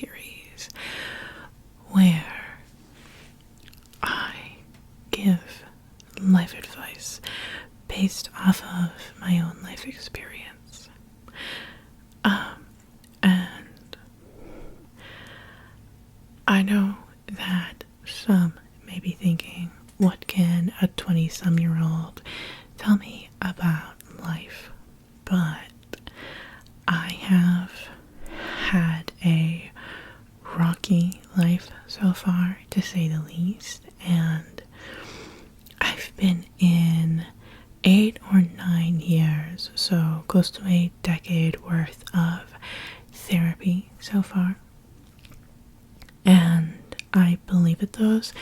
series where I give life advice based off of my own life experience. And I know that some may be thinking, what can a 20-some-year-old tell me about life? But I have had a rocky life so far, to say the least, and I've been in 8 or 9 years, so close to a decade worth of therapy so far. And I believe that those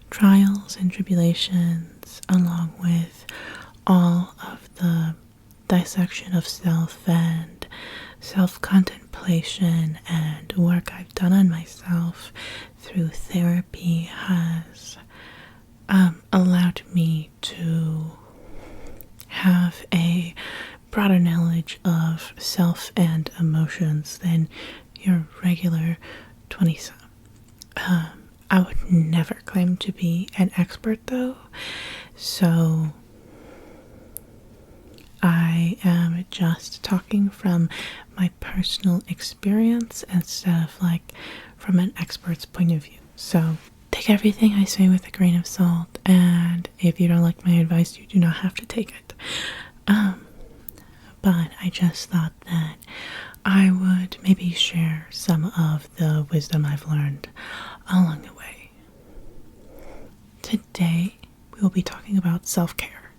trials and tribulations, along with all of the dissection of self and self-contemplation and work I've done on myself through therapy, has allowed me to have a broader knowledge of self and emotions than your regular 20-some. I would never claim to be an expert though, so I am just talking from my personal experience instead of from an expert's point of view. So take everything I say with a grain of salt, and if you don't like my advice, you do not have to take it. But I just thought that I would maybe share some of the wisdom I've learned along the way. Today, we will be talking about self-care,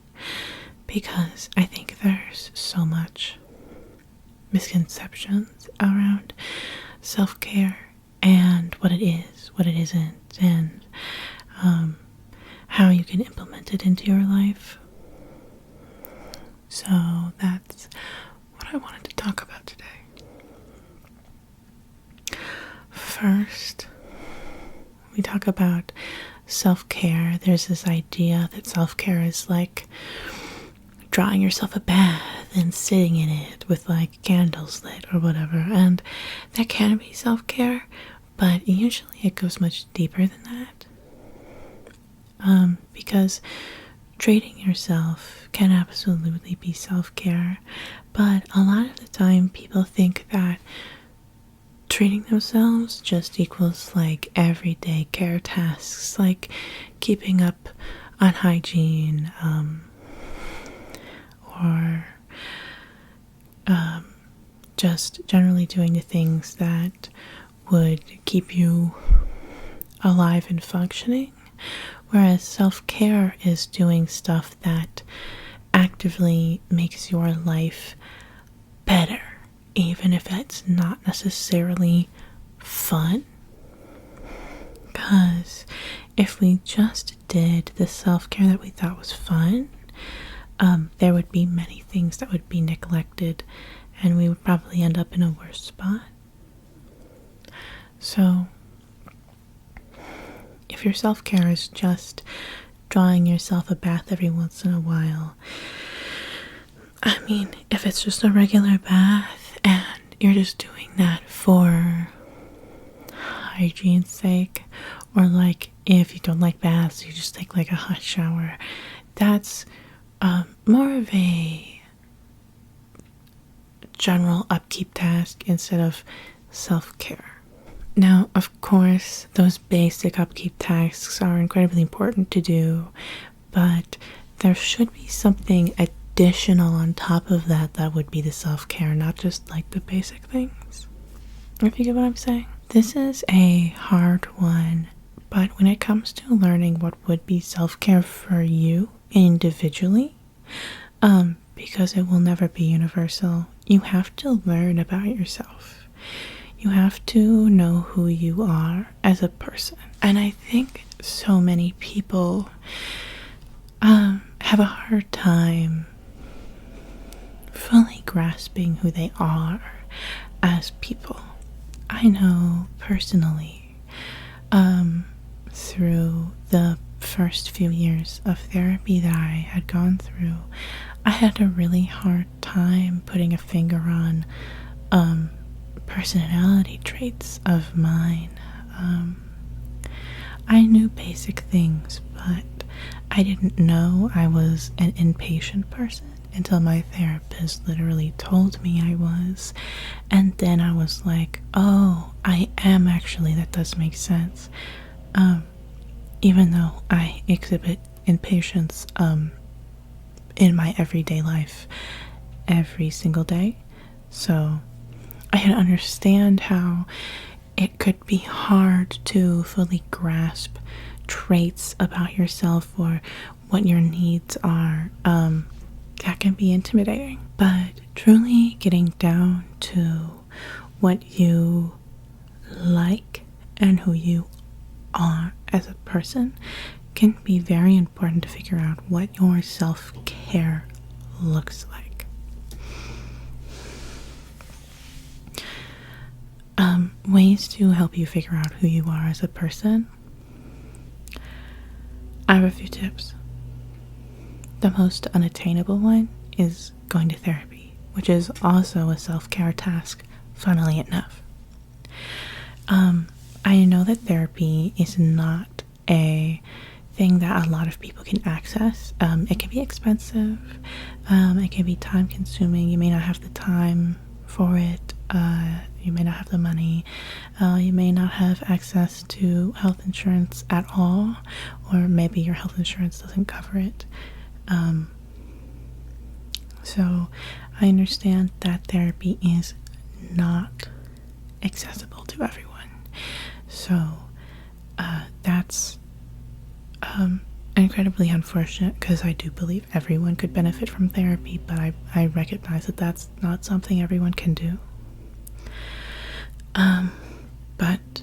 because I think there's so much misconceptions around self-care and what it is, what it isn't, and how you can implement it into your life. So that's what I wanted to talk about today. First, we talk about self-care. There's this idea that self-care is like drawing yourself a bath and sitting in it with candles lit or whatever, and that can be self-care, but usually it goes much deeper than that. Because treating yourself can absolutely be self-care, but a lot of the time people think that treating themselves just equals everyday care tasks, like keeping up on hygiene, or just generally doing the things that would keep you alive and functioning, whereas self-care is doing stuff that actively makes your life better, even if it's not necessarily fun. Because if we just did the self-care that we thought was fun, there would be many things that would be neglected, and we would probably end up in a worse spot. So, if your self-care is just drawing yourself a bath every once in a while, I mean, if it's just a regular bath and you're just doing that for hygiene's sake, or if you don't like baths, you just take a hot shower, that's more of a general upkeep task instead of self-care. Now, of course, those basic upkeep tasks are incredibly important to do, but there should be something additional on top of that that would be the self-care, not just the basic things. If you get what I'm saying. This is a hard one, but when it comes to learning what would be self-care for you individually, because it will never be universal, you have to learn about yourself. You have to know who you are as a person. And I think so many people have a hard time fully grasping who they are as people. I know personally, through the first few years of therapy that I had gone through, I had a really hard time putting a finger on personality traits of mine. I knew basic things, but I didn't know I was an impatient person until my therapist literally told me I was. And then I was like, oh, I am actually, that does make sense. Even though I exhibit impatience in my everyday life every single day. So I can understand how it could be hard to fully grasp traits about yourself or what your needs are. That can be intimidating. But truly getting down to what you like and who you are as a person can be very important to figure out what your self-care looks like. Ways to help you figure out who you are as a person. I have a few tips. The most unattainable one is going to therapy, which is also a self-care task, funnily enough. I know that therapy is not a thing that a lot of people can access. It can be expensive. It can be time consuming. You may not have the time for it. You may not have the money. You may not have access to health insurance at all, or maybe your health insurance doesn't cover it. So I understand that therapy is not accessible to everyone. So that's incredibly unfortunate, because I do believe everyone could benefit from therapy, but I recognize that that's not something everyone can do. But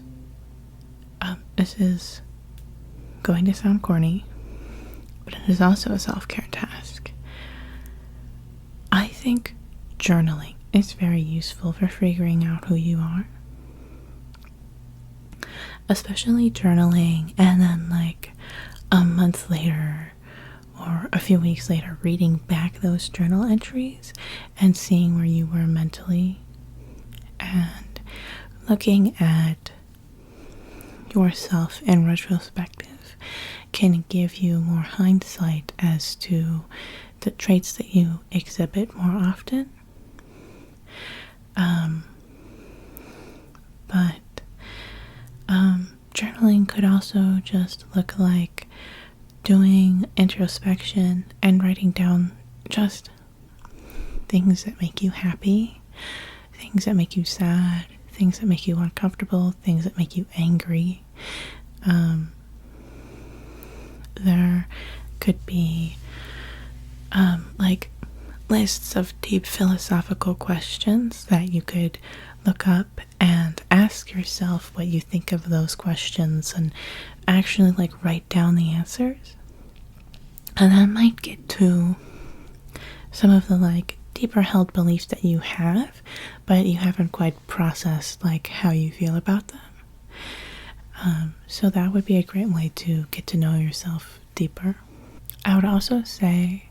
this is going to sound corny, but it is also a self-care task. I think journaling is very useful for figuring out who you are. Especially journaling and then like a month later or a few weeks later reading back those journal entries and seeing where you were mentally and looking at yourself in retrospective can give you more hindsight as to the traits that you exhibit more often. But journaling could also just look like doing introspection and writing down just things that make you happy, things that make you sad, things that make you uncomfortable, things that make you angry. There could be like lists of deep philosophical questions that you could look up and ask yourself what you think of those questions and actually like write down the answers. And that might get to some of the like deeper held beliefs that you have, but you haven't quite processed like how you feel about them. So that would be a great way to get to know yourself deeper. I would also say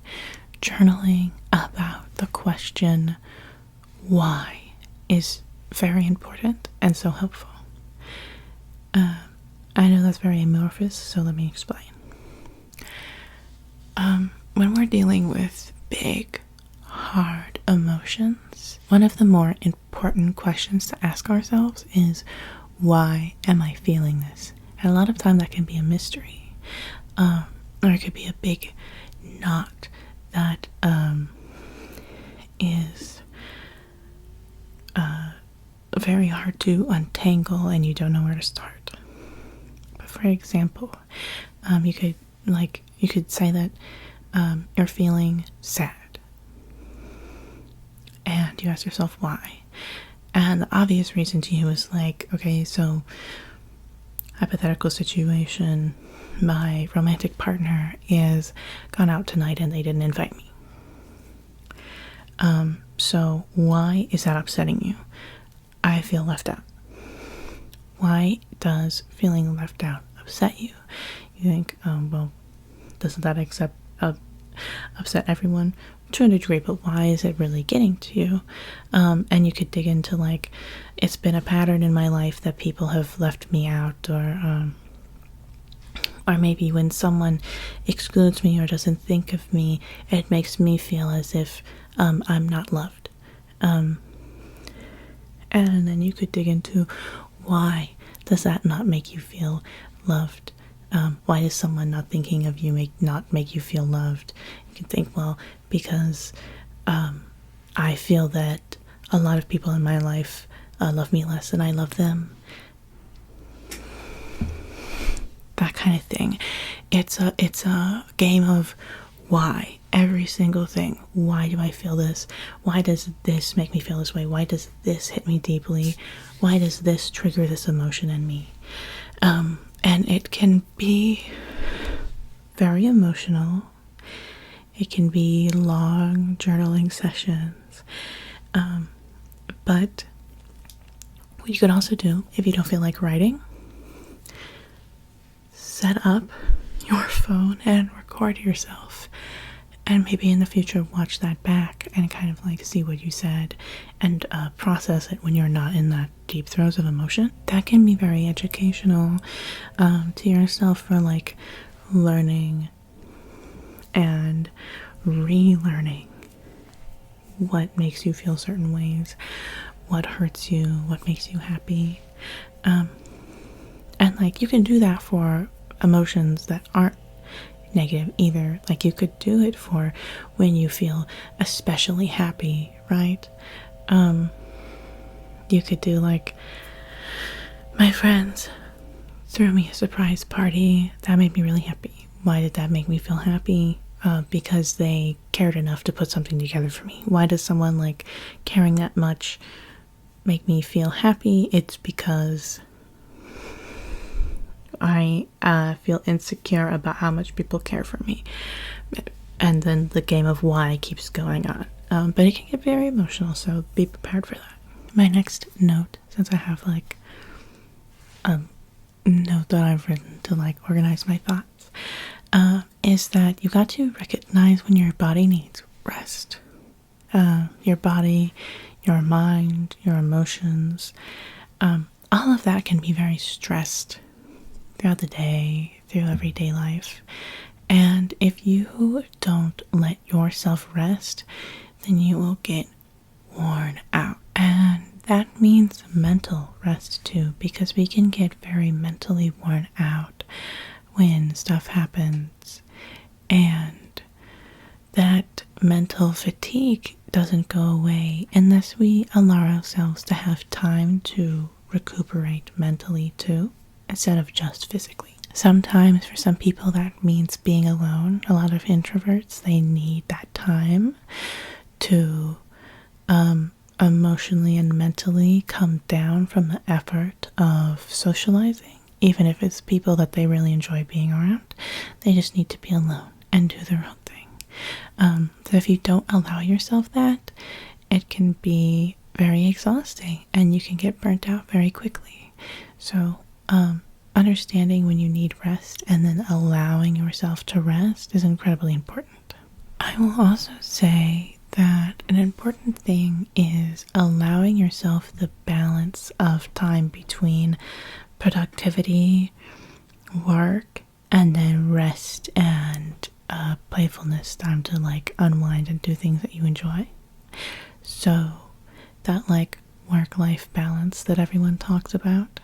journaling about the question why is very important and so helpful. I know that's very amorphous, so let me explain. When we're dealing with big, hard emotions, one of the more important questions to ask ourselves is, why am I feeling this? And a lot of time that can be a mystery. Or it could be a big knot that is very hard to untangle and you don't know where to start. But for example, you could say that you're feeling sad, and you ask yourself why. And the obvious reason to you is like, okay, so hypothetical situation, my romantic partner is gone out tonight and they didn't invite me. So why is that upsetting you? I feel left out. Why does feeling left out upset you? You think, well, doesn't that upset everyone? to a degree, but why is it really getting to you? And you could dig into like, it's been a pattern in my life that people have left me out, or maybe when someone excludes me or doesn't think of me, it makes me feel as if I'm not loved. And then you could dig into, why does that not make you feel loved? Why does someone not thinking of you not make you feel loved? You can think, well, because I feel that a lot of people in my life love me less than I love them. That kind of thing. It's a game of why. Every single thing. Why do I feel this? Why does this make me feel this way? Why does this hit me deeply? Why does this trigger this emotion in me? And it can be very emotional. It can be long journaling sessions. But what you could also do, if you don't feel like writing, set up your phone and record yourself. And maybe in the future watch that back and kind of like see what you said and process it when you're not in that deep throes of emotion. That can be very educational to yourself for like learning and relearning what makes you feel certain ways, what hurts you, what makes you happy. And like you can do that for emotions that aren't negative either. Like you could do it for when you feel especially happy, right? You could do like, my friends threw me a surprise party that made me really happy. Why did that make me feel happy? Because they cared enough to put something together for me. Why does someone like caring that much make me feel happy? It's because I feel insecure about how much people care for me. And then the game of why keeps going on. But it can get very emotional, so be prepared for that. My next note, since I have like a note that I've written to like organize my thoughts, is that you got to recognize when your body needs rest. Your body, your mind, your emotions, all of that can be very stressed throughout the day, through everyday life. And if you don't let yourself rest, then you will get worn out. And that means mental rest too, because we can get very mentally worn out when stuff happens. And that mental fatigue doesn't go away unless we allow ourselves to have time to recuperate mentally too, instead of just physically. Sometimes for some people that means being alone. A lot of introverts, they need that time to emotionally and mentally come down from the effort of socializing. Even if it's people that they really enjoy being around, they just need to be alone and do their own thing. So if you don't allow yourself that, it can be very exhausting and you can get burnt out very quickly. So understanding when you need rest and then allowing yourself to rest is incredibly important. I will also say that an important thing is allowing yourself the balance of time between productivity, work, and then rest and playfulness, time to like unwind and do things that you enjoy. So that like work-life balance that everyone talks about.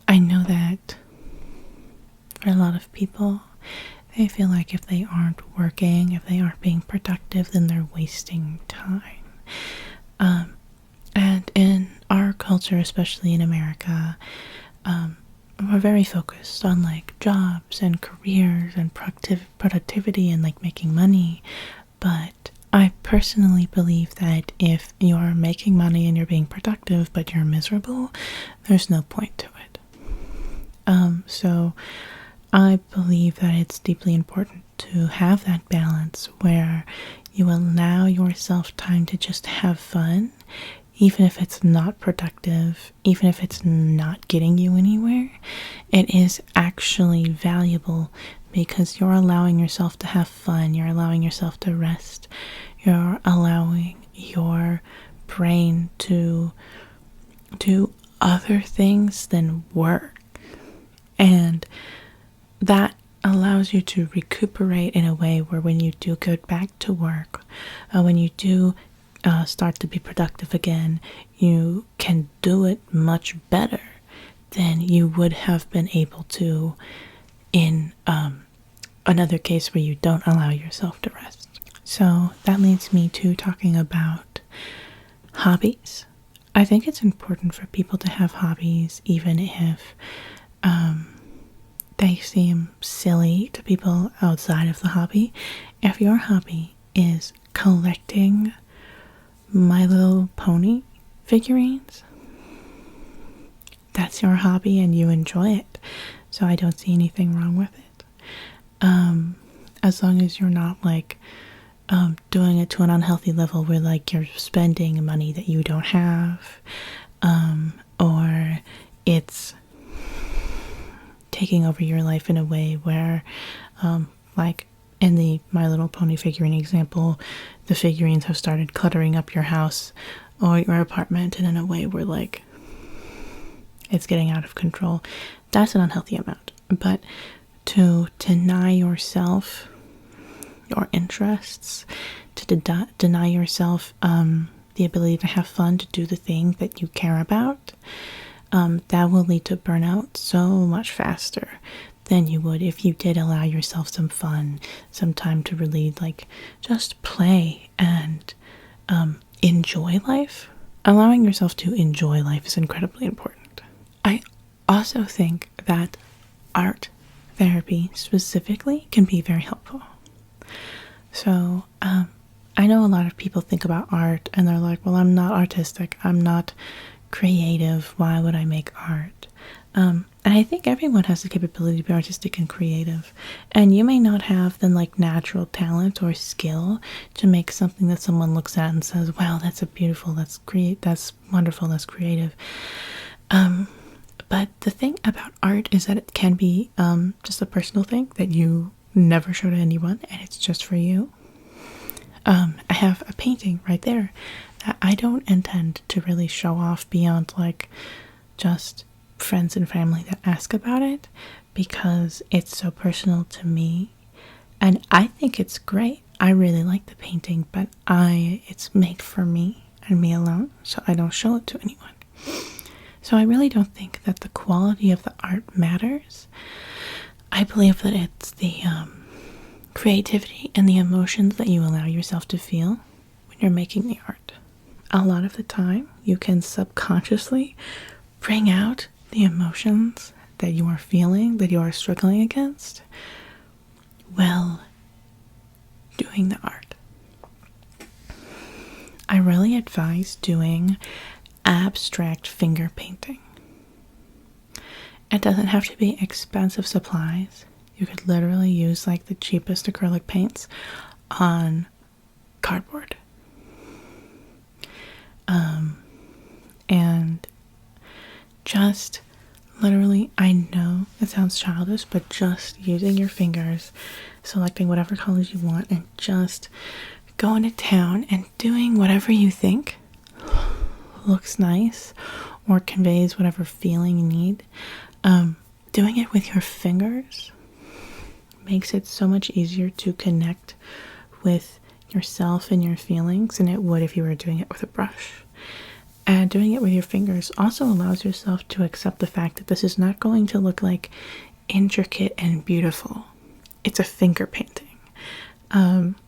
I know that for a lot of people, they feel like if they aren't working, if they aren't being productive, then they're wasting time. And in our culture, especially in America, we're very focused on like jobs and careers and productivity and like making money. But I personally believe that if you're making money and you're being productive but you're miserable, there's no point to it. So I believe that it's deeply important to have that balance where you allow yourself time to just have fun, even if it's not productive, even if it's not getting you anywhere. It is actually valuable because you're allowing yourself to have fun, you're allowing yourself to rest, you're allowing your brain to do other things than work. And that allows you to recuperate in a way where when you do go back to work, when you do start to be productive again, you can do it much better than you would have been able to in another case where you don't allow yourself to rest. So that leads me to talking about hobbies. I think it's important for people to have hobbies, even if they seem silly to people outside of the hobby. If your hobby is collecting My Little Pony figurines, that's your hobby and you enjoy it. So I don't see anything wrong with it. As long as you're not like doing it to an unhealthy level where like you're spending money that you don't have, or it's taking over your life in a way where like in the My Little Pony figurine example, the figurines have started cluttering up your house or your apartment, and in a way where like it's getting out of control. That's an unhealthy amount. But to deny yourself your interests, to deny yourself the ability to have fun, to do the thing that you care about, that will lead to burnout so much faster than you would if you did allow yourself some fun, some time to really like just play and enjoy life. Allowing yourself to enjoy life is incredibly important. I also think that art therapy specifically can be very helpful. So I know a lot of people think about art and they're like, well, I'm not artistic, I'm not creative, why would I make art? And I think everyone has the capability to be artistic and creative, and you may not have the like natural talent or skill to make something that someone looks at and says, wow, that's beautiful, that's wonderful, that's creative. But the thing about art is that it can be just a personal thing that you never show to anyone, and it's just for you. I have a painting right there that I don't intend to really show off beyond like just friends and family that ask about it, because it's so personal to me and I think it's great. I really like the painting, but it's made for me and me alone, so I don't show it to anyone. So I really don't think that the quality of the art matters. I believe that it's the creativity and the emotions that you allow yourself to feel when you're making the art. A lot of the time, you can subconsciously bring out the emotions that you are feeling, that you are struggling against, while doing the art. I really advise doing abstract finger painting. It doesn't have to be expensive supplies. You could literally use like the cheapest acrylic paints on cardboard. And just literally, I know it sounds childish, but just using your fingers, selecting whatever colors you want, and just going to town and doing whatever you think looks nice or conveys whatever feeling you need. Doing it with your fingers makes it so much easier to connect with yourself and your feelings than it would if you were doing it with a brush. And doing it with your fingers also allows yourself to accept the fact that this is not going to look like intricate and beautiful. It's a finger painting.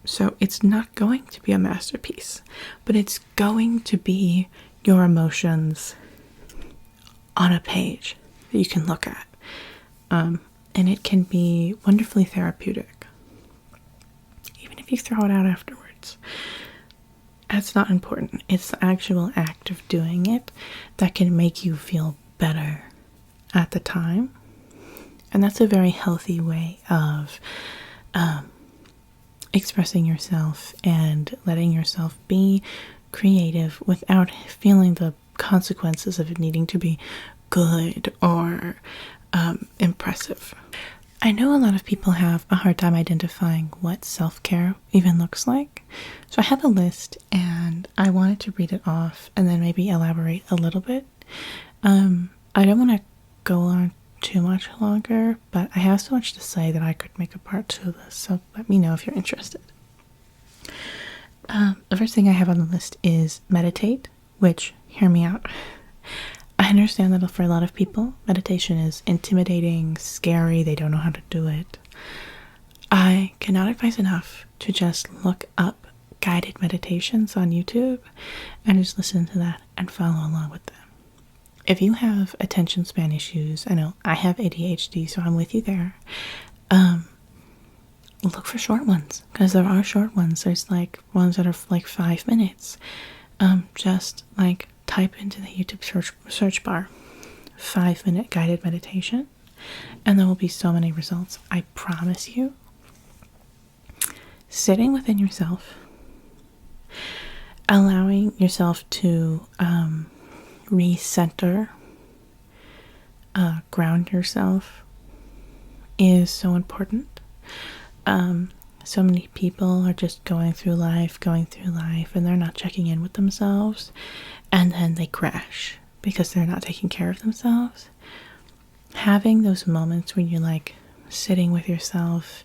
So it's not going to be a masterpiece, but it's going to be your emotions on a page that you can look at. And it can be wonderfully therapeutic, even if you throw it out afterwards. That's not important. It's the actual act of doing it that can make you feel better at the time. And that's a very healthy way of expressing yourself and letting yourself be creative without feeling the consequences of it needing to be good or impressive. I know a lot of people have a hard time identifying what self-care even looks like. So I have a list and I wanted to read it off and then maybe elaborate a little bit. I don't want to go on too much longer, but I have so much to say that I could make a part 2 of this, so let me know if you're interested. The first thing I have on the list is meditate, which, hear me out. I understand that for a lot of people, meditation is intimidating, scary, they don't know how to do it. I cannot advise enough to just look up guided meditations on YouTube and just listen to that and follow along with them. If you have attention span issues, I know I have ADHD, so I'm with you there. Look for short ones, because there are short ones. There's like ones that are like 5 minutes. Just like type into the YouTube search bar 5-minute guided meditation, and there will be so many results. I promise you. Sitting within yourself, allowing yourself to recenter, ground yourself is so important. So many people are just going through life, and they're not checking in with themselves, and then they crash because they're not taking care of themselves. Having those moments where you're like sitting with yourself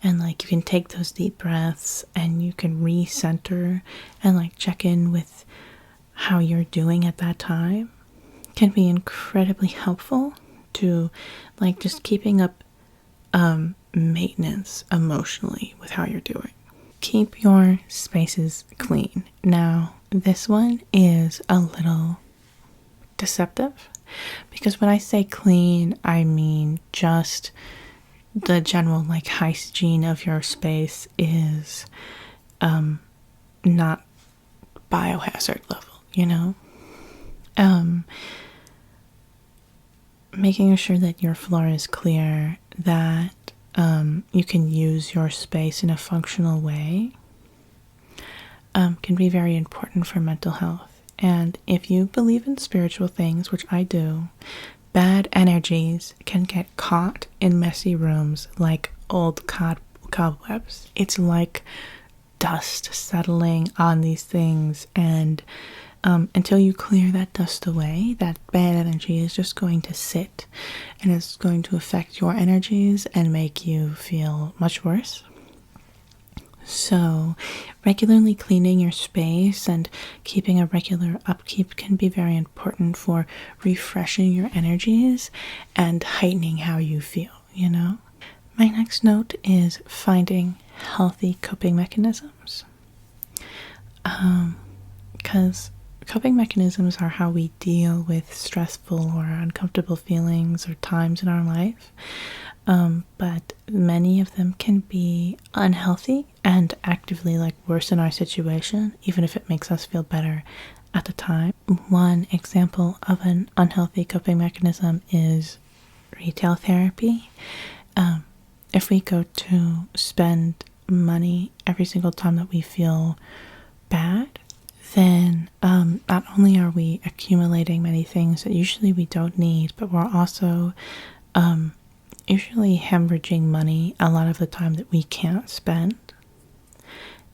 and like you can take those deep breaths and you can recenter and like check in with how you're doing at that time can be incredibly helpful to like just keeping up maintenance emotionally with how you're doing. Keep your spaces clean. Now, this one is a little deceptive because when I say clean, I mean just the general like hygiene of your space is not biohazard level, you know? Making sure that your floor is clear, that you can use your space in a functional way can be very important for mental health. And if you believe in spiritual things, which I do, bad energies can get caught in messy rooms like old cobwebs. It's like dust settling on these things, and until you clear that dust away, that bad energy is just going to sit and it's going to affect your energies and make you feel much worse. So regularly cleaning your space and keeping a regular upkeep can be very important for refreshing your energies and heightening how you feel, you know? My next note is finding healthy coping mechanisms. Because coping mechanisms are how we deal with stressful or uncomfortable feelings or times in our life. But many of them can be unhealthy and actively like worsen our situation, even if it makes us feel better at the time. One example of an unhealthy coping mechanism is retail therapy. If we go to spend money every single time that we feel bad, then not only are we accumulating many things that usually we don't need, but we're also usually hemorrhaging money a lot of the time that we can't spend.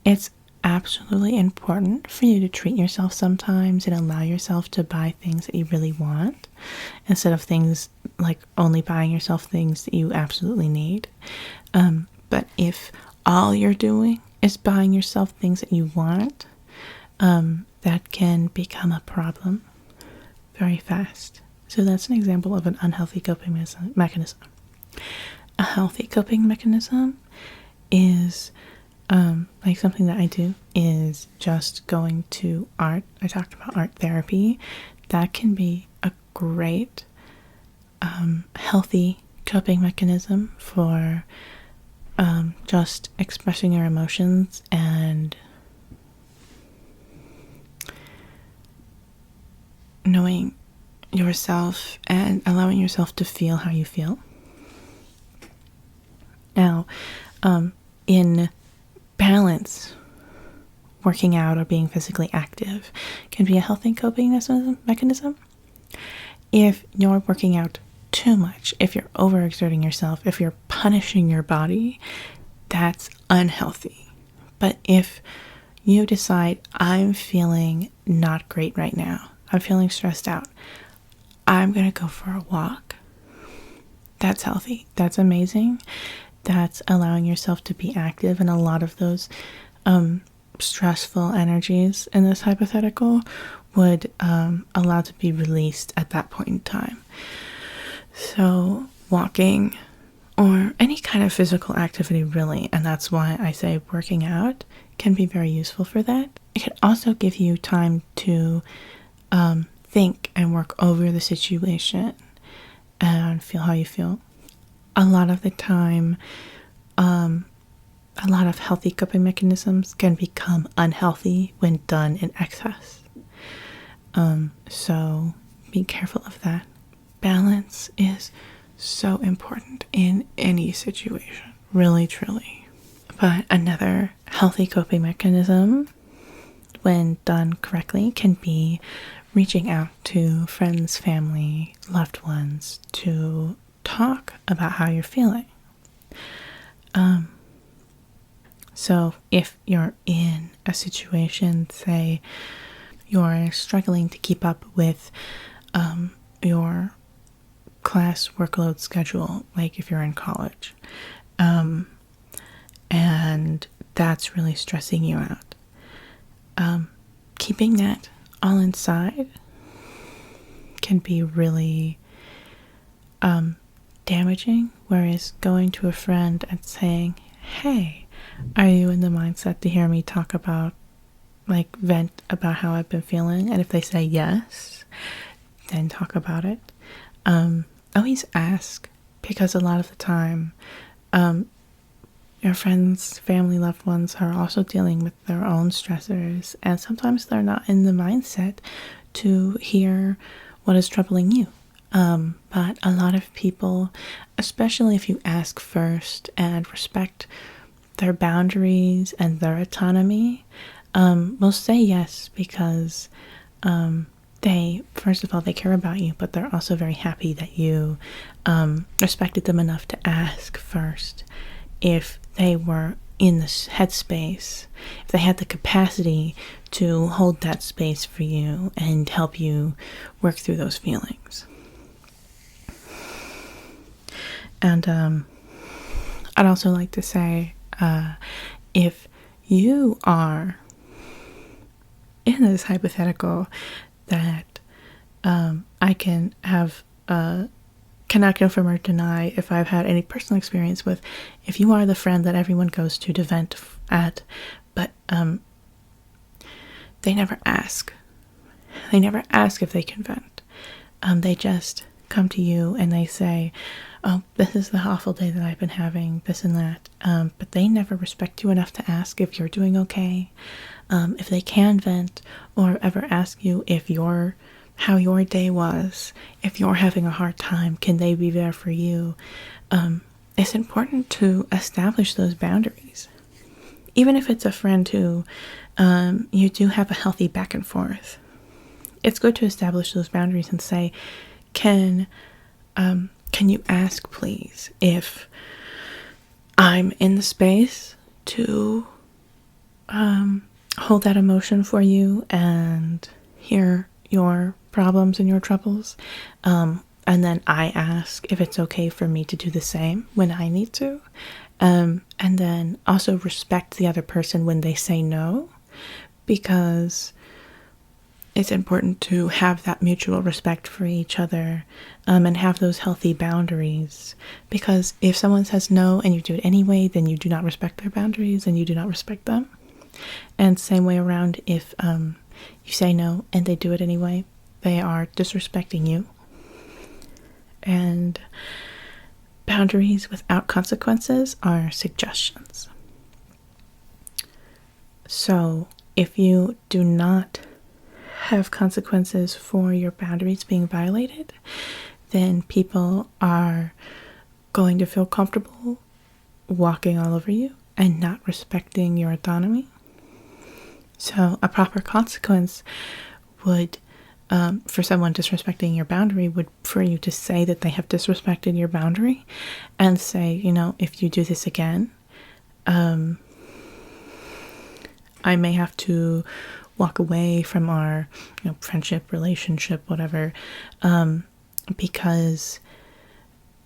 It's absolutely important for you to treat yourself sometimes and allow yourself to buy things that you really want instead of things like only buying yourself things that you absolutely need. But if all you're doing is buying yourself things that you want, that can become a problem very fast. So that's an example of an unhealthy coping mechanism. A healthy coping mechanism is like something that I do is just going to art. I talked about art therapy. That can be a great healthy coping mechanism for just expressing your emotions and knowing yourself and allowing yourself to feel how you feel. Now, in balance, working out or being physically active can be a healthy coping mechanism. If you're working out too much, if you're overexerting yourself, if you're punishing your body, that's unhealthy. But if you decide, I'm feeling not great right now, I'm feeling stressed out, I'm going to go for a walk, that's healthy. That's amazing. That's allowing yourself to be active, and a lot of those stressful energies in this hypothetical would allow to be released at that point in time. So walking or any kind of physical activity really, and that's why I say working out can be very useful for that. It can also give you time to think and work over the situation and feel how you feel. A lot of the time, a lot of healthy coping mechanisms can become unhealthy when done in excess. So be careful of that. Balance is so important in any situation, really, truly. But another healthy coping mechanism, when done correctly, can be reaching out to friends, family, loved ones to talk about how you're feeling. So if you're in a situation, say you're struggling to keep up with your class workload schedule, like if you're in college, and that's really stressing you out, keeping that all inside can be really damaging, whereas going to a friend and saying, hey, are you in the mindset to hear me talk about, like, vent about how I've been feeling? And if they say yes, then talk about it. Always ask, because a lot of the time your friends, family, loved ones are also dealing with their own stressors, and sometimes they're not in the mindset to hear what is troubling you. But a lot of people, especially if you ask first and respect their boundaries and their autonomy, will say yes, because they, first of all, they care about you, but they're also very happy that you respected them enough to ask first. If they were in this headspace, if they had the capacity to hold that space for you and help you work through those feelings. And I'd also like to say, if you are in this hypothetical that I can have cannot confirm or deny if I've had any personal experience with, if you are the friend that everyone goes to vent at, but they never ask. They never ask if they can vent. They just come to you and they say, oh, this is the awful day that I've been having, this and that. But they never respect you enough to ask if you're doing okay, if they can vent, or ever ask you if how your day was. If you're having a hard time, can they be there for you? It's important to establish those boundaries. Even if it's a friend who you do have a healthy back and forth, it's good to establish those boundaries and say, can you ask, please, if I'm in the space to hold that emotion for you and hear your problems and your troubles, and then I ask if it's okay for me to do the same when I need to, and then also respect the other person when they say no, because it's important to have that mutual respect for each other, and have those healthy boundaries, because if someone says no and you do it anyway, then you do not respect their boundaries and you do not respect them. And same way around, if you say no and they do it anyway, they are disrespecting you. And boundaries without consequences are suggestions. So if you do not have consequences for your boundaries being violated, then people are going to feel comfortable walking all over you and not respecting your autonomy. So a proper consequence would for someone disrespecting your boundary would for you to say that they have disrespected your boundary and say, you know, if you do this again, I may have to walk away from our, you know, friendship, relationship, whatever, because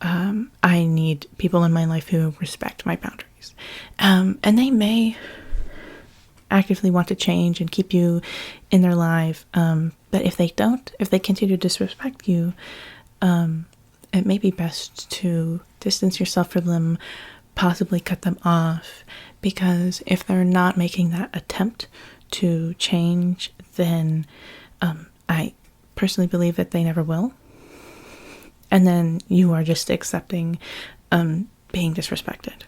I need people in my life who respect my boundaries. And they may actively want to change and keep you in their life. But if they don't, if they continue to disrespect you, it may be best to distance yourself from them, possibly cut them off, because if they're not making that attempt to change, then I personally believe that they never will. And then you are just accepting being disrespected.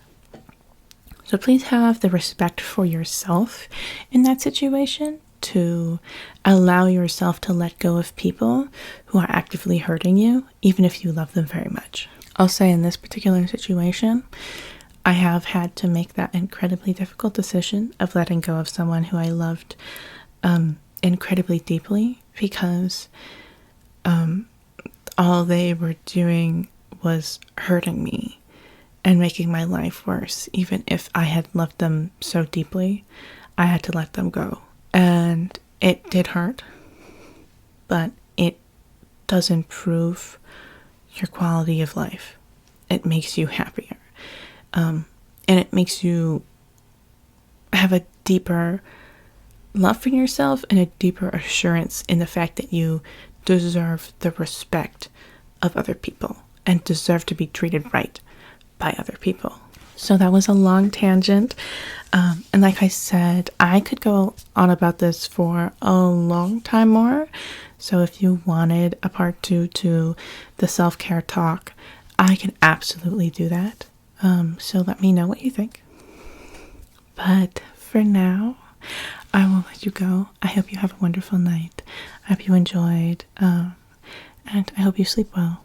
So please have the respect for yourself in that situation to allow yourself to let go of people who are actively hurting you, even if you love them very much. I'll say in this particular situation, I have had to make that incredibly difficult decision of letting go of someone who I loved incredibly deeply, because all they were doing was hurting me and making my life worse. Even if I had loved them so deeply, I had to let them go. And it did hurt, but it does improve your quality of life. It makes you happier. And it makes you have a deeper love for yourself and a deeper assurance in the fact that you deserve the respect of other people and deserve to be treated right by other people. So that was a long tangent. And like I said, I could go on about this for a long time more. So if you wanted a part 2 to the self-care talk, I can absolutely do that. So let me know what you think. But for now, I will let you go. I hope you have a wonderful night. I hope you enjoyed. And I hope you sleep well.